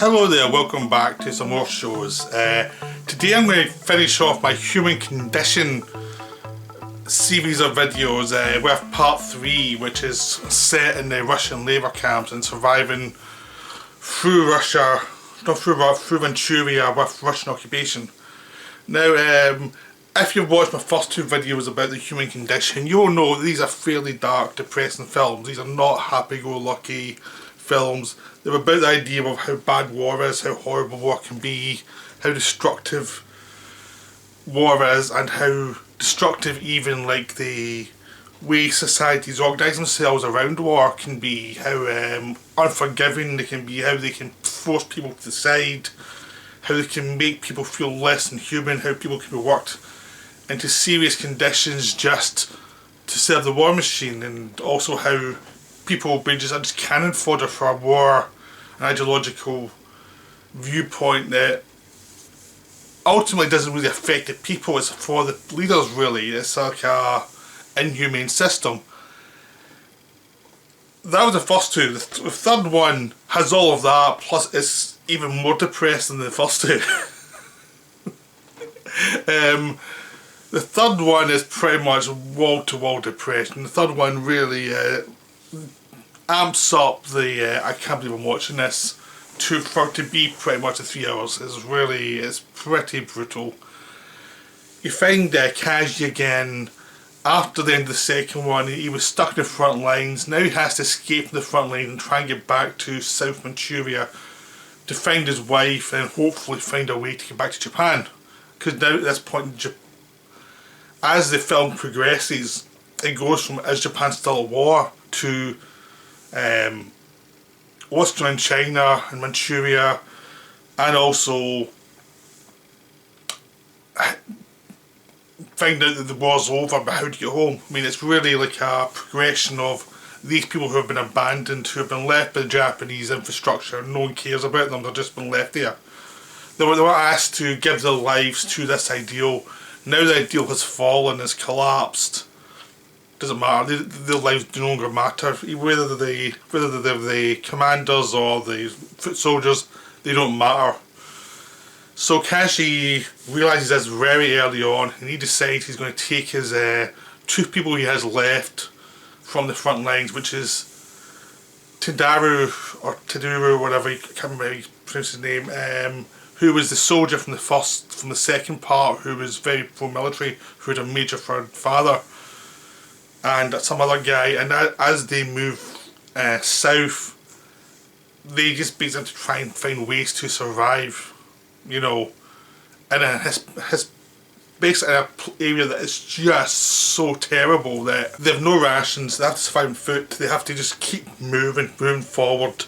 Hello there, welcome back to some more shows. Today I'm going to finish off my human condition series of videos with part 3, which is set in the Russian labour camps and surviving through Russia, through Manchuria with Russian occupation. Now, if you've watched my first 2 videos about the human condition, you'll know that these are fairly dark, depressing films. These are not happy-go-lucky films. They're about the idea of how bad war is, how horrible war can be, how destructive war is, and how destructive even like the way societies organise themselves around war can be, how unforgiving they can be, how they can force people to decide, how they can make people feel less than human, how people can be worked into serious conditions just to serve the war machine, and also how people will be just cannon fodder for a war, an ideological viewpoint that ultimately doesn't really affect the people, it's for the leaders really. It's like a inhumane system. That was the first 2. The third one has all of that, plus it's even more depressing than the first 2. The third one is pretty much wall-to-wall depression. The third one really amps up the I can't believe I'm watching this for it to be pretty much the 3 hours. It's pretty brutal. You find Kaji again after the end of the second one. He was stuck in the front lines. Now he has to escape from the front line and try and get back to South Manchuria to find his wife and hopefully find a way to get back to Japan. Because now at this point, as the film progresses, it goes from is Japan still at war to what's going on in China and Manchuria, and also find out that the war's over but how to get home. I mean, it's really like a progression of these people who have been abandoned, who have been left by the Japanese infrastructure. No one cares about them, they've just been left there. They were asked to give their lives to this ideal. Now the ideal has fallen, has collapsed. Doesn't matter, their lives no longer matter. Whether they're the commanders or the foot soldiers, they don't matter. So Kashi realises this very early on, and he decides he's going to take his 2 people he has left from the front lines, which is Taduru, whatever, I can't remember how you pronounce his name, who was the soldier from the second part, who was very pro-military, who had a major father, and some other guy. And as they move south, they just basically try and find ways to survive, you know, in basically in an area that is just so terrible that they have no rations, they have to survive on foot, they have to just keep moving forward.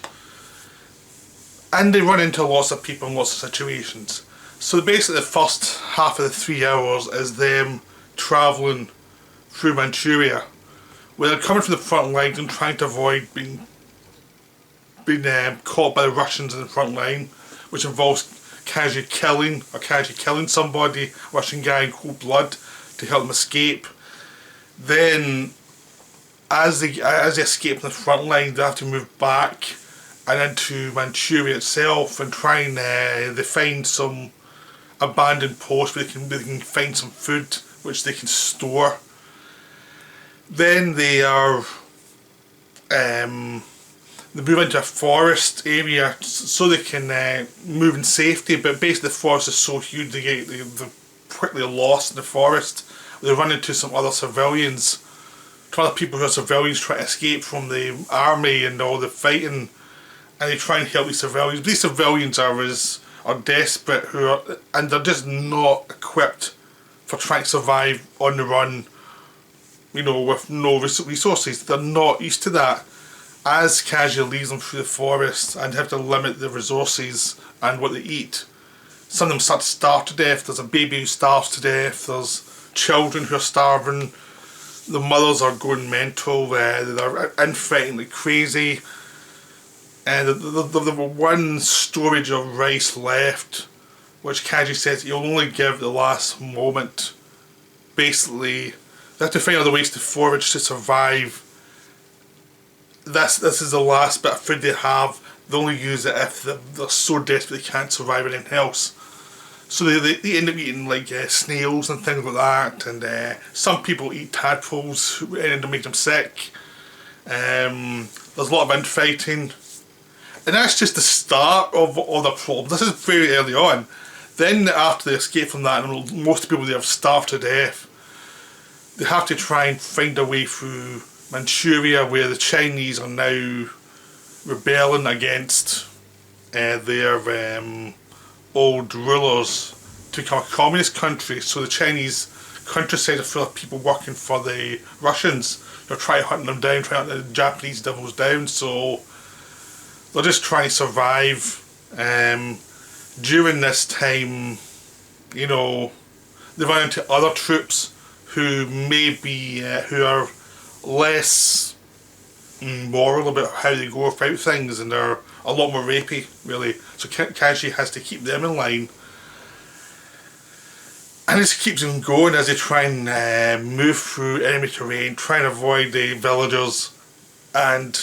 And they run into lots of people in lots of situations. So basically the first half of the 3 hours is them travelling through Manchuria, where they're coming from the front lines and trying to avoid being caught by the Russians in the front line, which involves Kaji killing somebody, a Russian guy in cold blood, to help them escape. Then as they escape from the front line, they have to move back and into Manchuria itself and try and they find some abandoned post where they can find some food which they can store. Then they move into a forest area so they can move in safety, but basically the forest is so huge they're quickly lost in the forest. They run into some other civilians, other people who are civilians trying to escape from the army and all the fighting, and they try and help these civilians. These civilians are desperate, and they're just not equipped for trying to survive on the run, you know, with no resources. They're not used to that. As Kaji leads them through the forest and have to limit the resources and what they eat, some of them start to starve to death. There's a baby who starves to death, there's children who are starving, the mothers are going mental, they're infighting like crazy. And there were one storage of rice left, which Kaji says he'll only give the last moment. Basically, they have to find other ways to forage to survive. This is the last bit of food they have. they only use it if they're so desperate they can't survive anything else. So they end up eating like snails and things like that, and some people eat tadpoles who end up making them sick. There's a lot of infighting, and that's just the start of all the problems. This is very early on. Then after they escape from that, and most people they have starved to death, they have to try and find a way through Manchuria, where the Chinese are now rebelling against their old rulers to become a communist country. So the Chinese countryside are full of people working for the Russians. They're trying to hunt them down, trying to hunt the Japanese devils down. So they're just trying to survive. During this time, you know, they run into other troops who may be who are less moral about how they go about things, and they're a lot more rapey, really. So Kaji has to keep them in line, and this keeps them going as they try and move through enemy terrain, try and avoid the villagers, and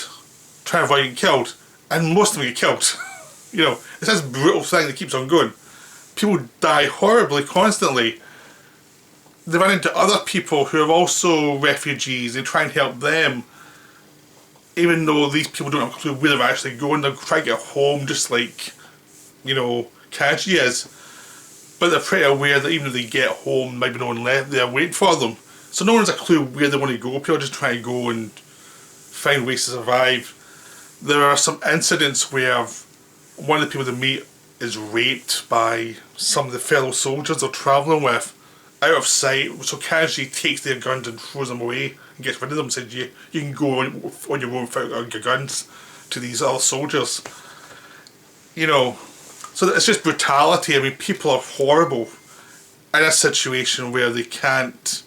try and avoid getting killed. And most of them get killed. You know, it's this brutal thing that keeps on going. People die horribly constantly. They run into other people who are also refugees. They try and help them, even though these people don't have a clue where they're actually going. They're trying to get home, just like, you know, Kaji is. But they're pretty aware that even if they get home, there might be no one left there waiting for them. So no one has a clue where they want to go. People are just trying to go and find ways to survive. There are some incidents where one of the people they meet is raped by some of the fellow soldiers they're travelling with, out of sight. So Kaji takes their guns and throws them away and gets rid of them and says, you can go on your own without your guns to these other soldiers. You know, so it's just brutality. I mean, people are horrible in a situation where they can't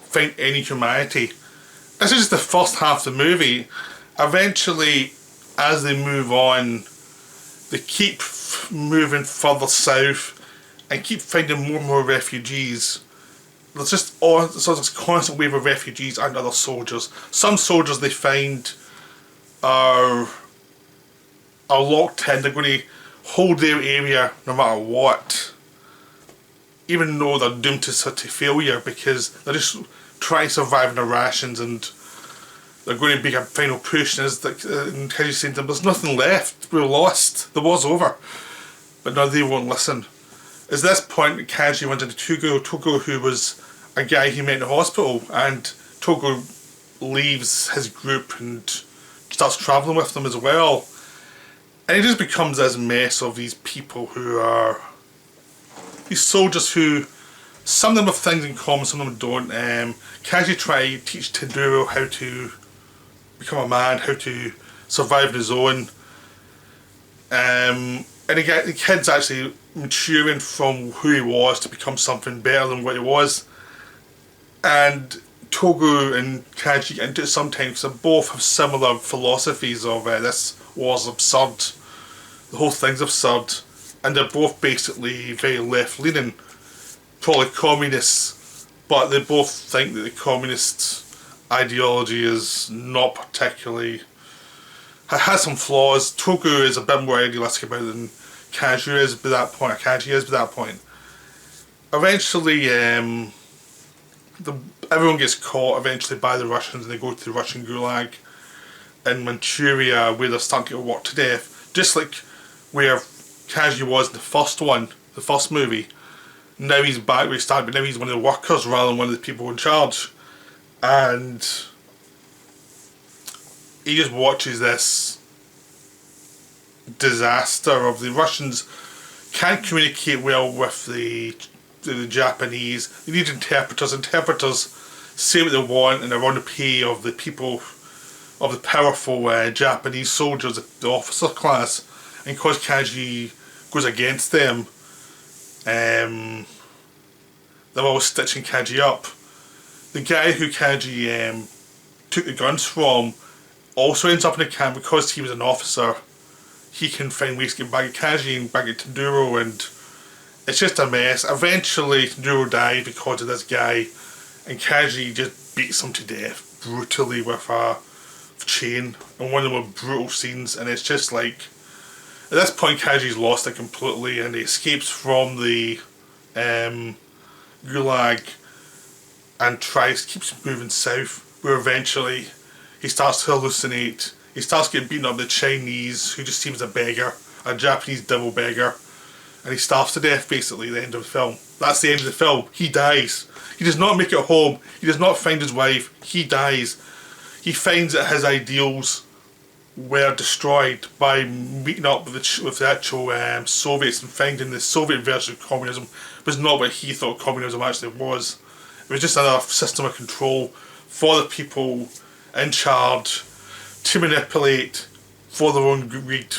find any humanity. This is just the first half of the movie. Eventually, as they move on, they keep moving further south and keep finding more and more refugees. There's just this constant wave of refugees and other soldiers. Some soldiers they find are locked in. They're going to hold their area no matter what, even though they're doomed to failure, because they're just trying to survive on their rations, and they're going to make a final push. And Kaji's saying to them, there's nothing left, we're lost, the war's over. But no, they won't listen. At this point, Kaji went into Togo, who was a guy he met in the hospital, and Togo leaves his group and starts travelling with them as well. And it just becomes this mess of these people who are these soldiers who, some of them have things in common, some of them don't. Kaji tries to teach Tenduro how to become a man, how to survive on his own. And the kid's actually maturing from who he was to become something better than what he was. And Togo and Kaji get into it sometimes, because they both have similar philosophies of this war's absurd, the whole thing's absurd, and they're both basically very left-leaning, probably communists, but they both think that the communist ideology is not particularly, it has some flaws. Togo is a bit more idealistic about it than Kaji is by that point, Eventually, everyone gets caught eventually by the Russians, and they go to the Russian gulag in Manchuria, where they're starting to get worked to death, just like where Kaji was in the first movie. Now he's back where he started, but now he's one of the workers rather than one of the people in charge. And he just watches this disaster of the Russians can't communicate well with the Japanese. They need interpreters. Interpreters say what they want, and they're on the pay of the people, of the powerful Japanese soldiers, the officer class. And because Kaji goes against them, they're always stitching Kaji up. The guy who Kaji took the guns from also ends up in a camp. Because he was an officer, he can find ways to get back at Kaji and back at Tenduro, and it's just a mess. Eventually Tenduro died because of this guy, and Kaji just beats him to death brutally with a chain, and one of the more brutal scenes. And it's just like, At this point, Kaji's lost it completely, and he escapes from the gulag and keeps moving south, where eventually he starts to hallucinate. He starts getting beaten up by the Chinese, who just seems a beggar, a Japanese devil beggar, and he starves to death basically at the end of the film. That's the end of the film. He dies. He does not make it home. He does not find his wife. He dies. He finds that his ideals were destroyed by meeting up with the actual Soviets and finding the Soviet version of communism was not what he thought communism actually was. It was just another system of control for the people in charge to manipulate for their own greed.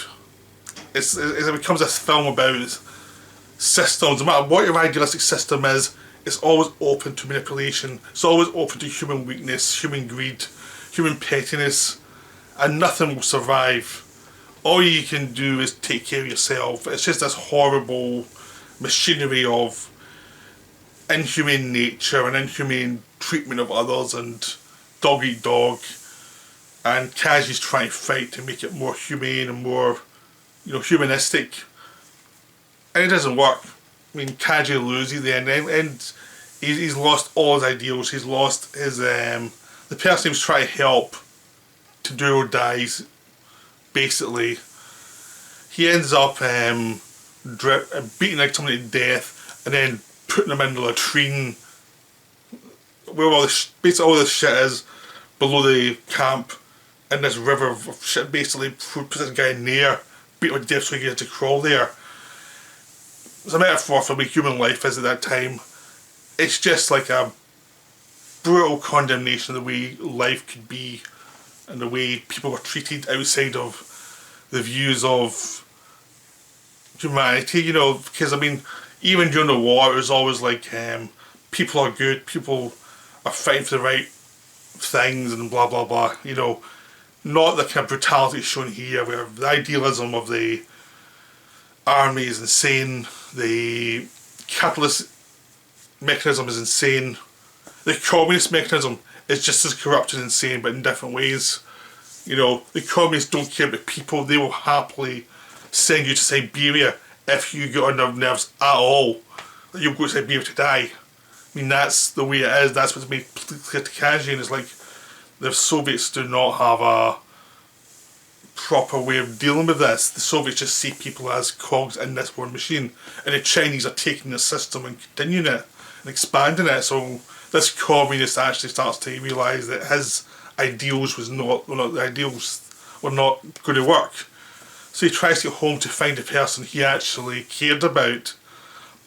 It becomes a film about systems. No matter what your idealistic system is, it's always open to manipulation. It's always open to human weakness, human greed, human pettiness, and nothing will survive. All you can do is take care of yourself. It's just this horrible machinery of inhumane nature and inhumane treatment of others and dog eat dog. And Kaji's trying to fight to make it more humane and more, humanistic. And it doesn't work. I mean, Kaji loses at the end, and he's lost all his ideals. He's lost his the person he was trying to help. Taduro dies, basically. He ends up beating like somebody to death and then putting him into a latrine where basically all this shit is below the camp in this river of shit. Basically puts this guy in there, beat him to death so he gets to crawl there. It's a metaphor for what human life is at that time. It's just like a brutal condemnation of the way life could be and the way people were treated outside of the views of humanity, because I mean, even during the war it was always like people are good, people are fighting for the right things and blah blah blah, not the kind of brutality shown here where the idealism of the army is insane, the capitalist mechanism is insane, the communist mechanism is just as corrupt and insane, but in different ways. The communists don't care about people. They will happily send you to Siberia if you get on their nerves at all. You'll go to Siberia to die. I mean, that's the way it is. That's what's made clear to Kaji, and it's like the Soviets do not have a proper way of dealing with this. The Soviets just see people as cogs in this one machine, and the Chinese are taking the system and continuing it and expanding it. So this communist actually starts to realise that his ideals were not going to work. So he tries to get home to find a person he actually cared about.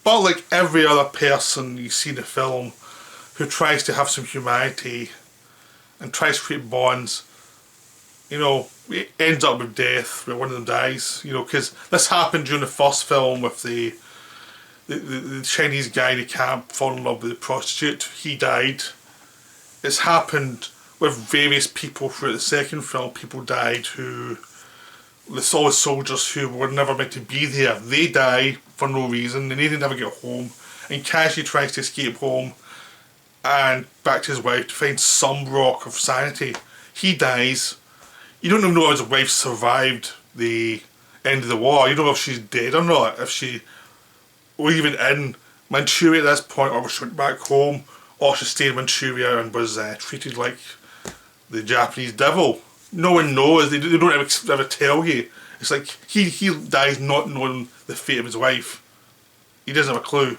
But like every other person you see in the film who tries to have some humanity and tries to create bonds, it ends up with death, where one of them dies, because this happened during the first film with the Chinese guy in the camp falling in love with the prostitute. He died. It's happened with various people throughout the second film. People died who, all the soldiers who were never meant to be there, they die for no reason and they didn't ever get home. And Kaji tries to escape home and back to his wife to find some rock of sanity. He dies. You don't even know if his wife survived the end of the war. You don't know if she's dead or not, if she or even in Manchuria at this point, or was sent back home, or she stayed in Manchuria and was treated like the Japanese devil. No one knows. They don't ever tell you. It's like he dies not knowing the fate of his wife. He doesn't have a clue.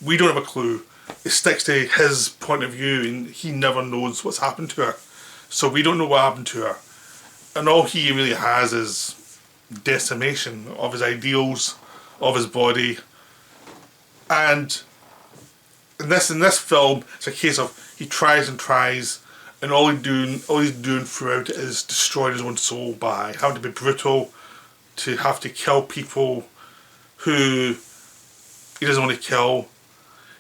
We don't have a clue. It sticks to his point of view, and he never knows what's happened to her. So we don't know what happened to her. And all he really has is decimation of his ideals, of his body. And in this film, it's a case of he tries and tries, and all he's doing throughout it is destroying his own soul by having to be brutal, to have to kill people who he doesn't want to kill.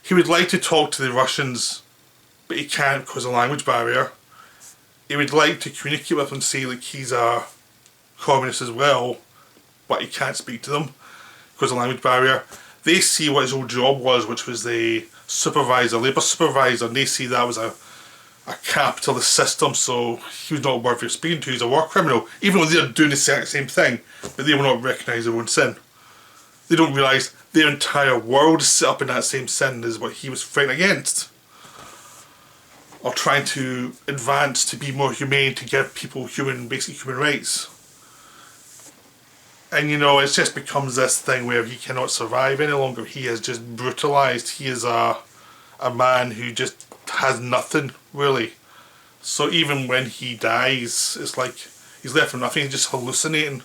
He would like to talk to the Russians, but he can't because of the language barrier. He would like to communicate with them and say like he's a communist as well, but he can't speak to them because of the language barrier. They see what his old job was, which was the supervisor, labour supervisor, and they see that was a a capitalist system, so he was not worth speaking to. He's a war criminal, even though they're doing the exact same thing, but they will not recognise their own sin. They don't realise their entire world is set up in that same sin as what he was fighting against, or trying to advance to be more humane, to give people basic human rights. And you know, it just becomes this thing where he cannot survive any longer. He is just brutalised. He is a man who just has nothing, really. So even when he dies, it's like he's left with nothing. He's just hallucinating.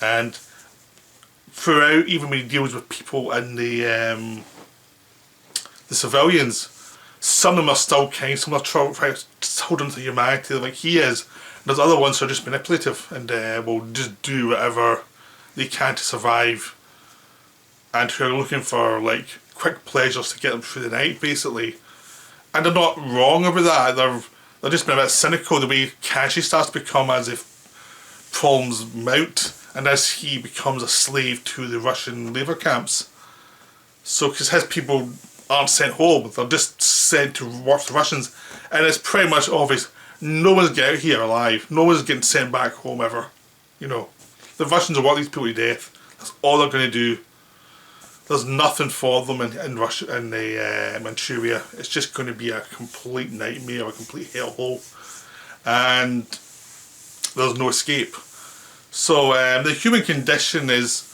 And throughout, even when he deals with people in the civilians, some of them are still kind, some are trying to hold on to humanity like he is. And there's other ones who are just manipulative and will just do whatever they can to survive, and who are looking for like quick pleasures to get them through the night, basically. And they're not wrong about that. They're just been a bit cynical the way Kobayashi starts to become as if problems mount, and as he becomes a slave to the Russian labour camps. So, because his people aren't sent home, they're just sent to work for the Russians, and it's pretty much obvious no one's getting out here alive. No one's getting sent back home ever. You know, the Russians will work these people to death. That's all they're going to do. There's nothing for them in Russia, in Manchuria. It's just going to be a complete nightmare, a complete hellhole, and there's no escape. So the human condition is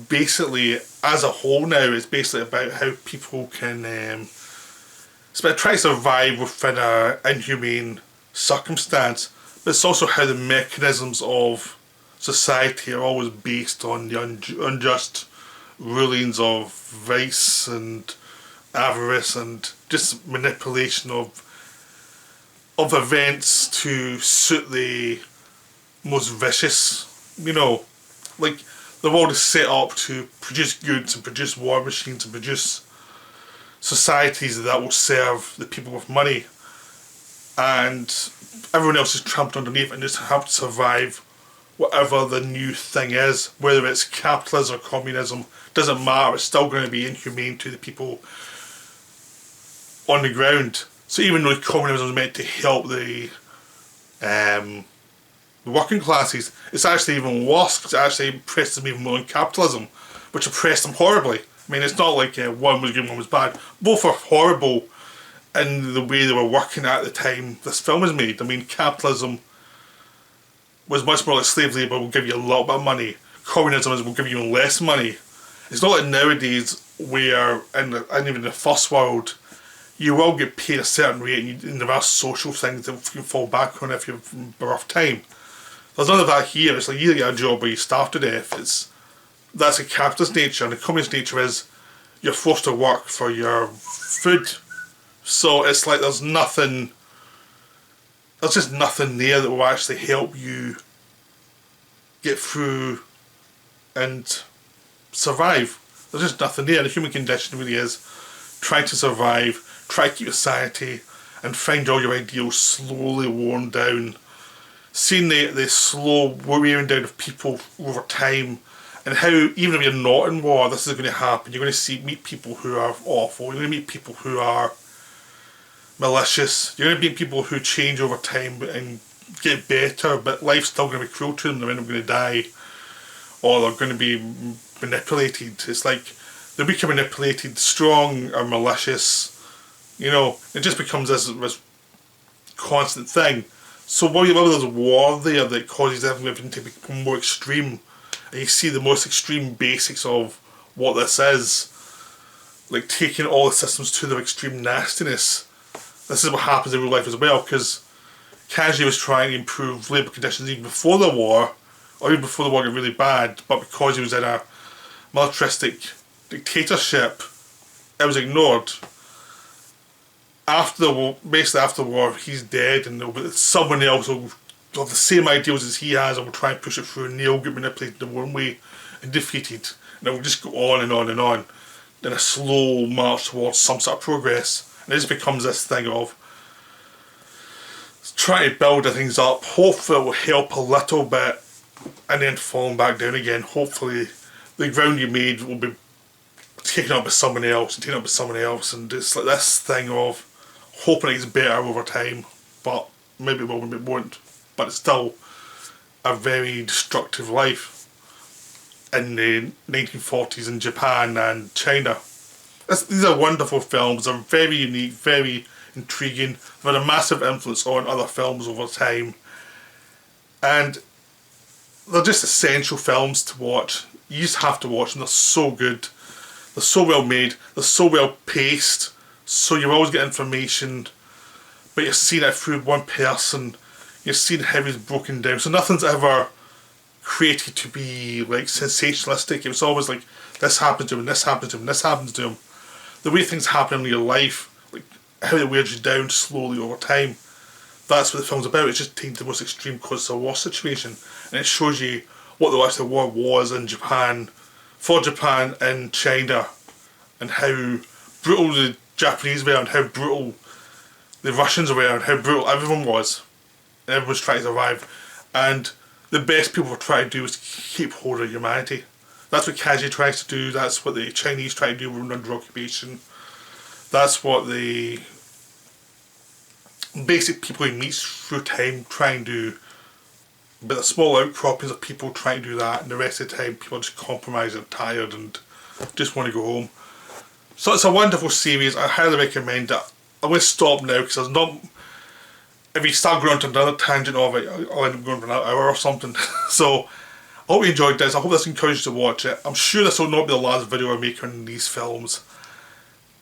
basically, as a whole now, it's basically about how people can it's about trying to survive within an inhumane circumstance, but it's also how the mechanisms of society are always based on the unjust rulings of vice and avarice and just manipulation of events to suit the most vicious. You know, like the world is set up to produce goods and produce war machines and produce societies that will serve the people with money, and everyone else is trampled underneath and just help to survive whatever the new thing is, whether it's capitalism or communism, doesn't matter, it's still going to be inhumane to the people on the ground. So even though communism is meant to help the working classes, it's actually even worse, because it actually oppresses them even more than capitalism, which oppressed them horribly. I mean, it's not like one was good, one was bad. Both are horrible in the way they were working at the time this film was made. I mean, capitalism was much more like slave labour, will give you a little bit of money. Communism will give you even less money. It's not like nowadays where, and even in the first world, you will get paid a certain rate, and there are social things that you can fall back on if you've a rough time. There's none of that here. It's like you get a job where you starve to death. That's a capitalist nature, and the communist nature is you're forced to work for your food. So it's like there's just nothing there that will actually help you get through and survive. There's just nothing there. The human condition really is trying to survive, try to keep society, and find all your ideals slowly worn down. Seeing the slow wearing down of people over time, and how even if you're not in war, this is going to happen. You're going to meet people who are awful. You're going to meet people who are malicious. You're going to meet people who change over time and get better, but life's still going to be cruel to them. They're going to die, or they're going to be manipulated. It's like the weak are manipulated, strong are malicious. You know, it just becomes this constant thing. So while there's a war there that causes everything to become more extreme, and you see the most extreme basics of what this is, like taking all the systems to their extreme nastiness. This is what happens in real life as well, because Kobayashi was trying to improve labour conditions even before the war, or even before the war got really bad, but because he was in a militaristic dictatorship, it was ignored. After the war, basically after the war, he's dead, and someone else will have the same ideals as he has and will try and push it through, and they'll get manipulated in one way and defeated, and it will just go on and on and on. Then a slow march towards some sort of progress, and it just becomes this thing of trying to build things up. Hopefully it will help a little bit, and then falling back down again. Hopefully the ground you made will be taken up by someone else, and taken up by someone else, and it's like this thing of hoping it gets better over time, but maybe it will, maybe it won't. But it's still a very destructive life in the 1940s in Japan and China. These are wonderful films. They're very unique, very intriguing. They've had a massive influence on other films over time. And they're just essential films to watch. You just have to watch them. They're so good. They're so well made. They're so well paced. So you always get information, but you're seeing it through one person. You're seeing how he's broken down. So nothing's ever created to be like sensationalistic. It was always like, this happened to him, this happened to him, this happens to him. The way things happen in your life, like how it wears you down slowly over time. That's what the film's about. It's just taking the most extreme cause of a war situation, and it shows you what the actual war was in Japan, for Japan and China, and how brutal the Japanese were, and how brutal the Russians were, and how brutal everyone was. And everyone was trying to survive, and the best people were trying to do was keep hold of humanity. That's what Kaji tries to do. That's what the Chinese try to do when under occupation. That's what the basic people he meets through time try and do. But the small outcroppings of people trying to do that, and the rest of the time people just compromise and tired and just want to go home. So it's a wonderful series. I highly recommend it. I'm going to stop now because there's not. If you start going on to another tangent of it, I'll end up going for an hour or something. So I hope you enjoyed this. I hope this encouraged you to watch it. I'm sure this will not be the last video I make on these films,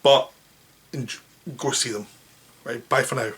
but go see them. Right, bye for now.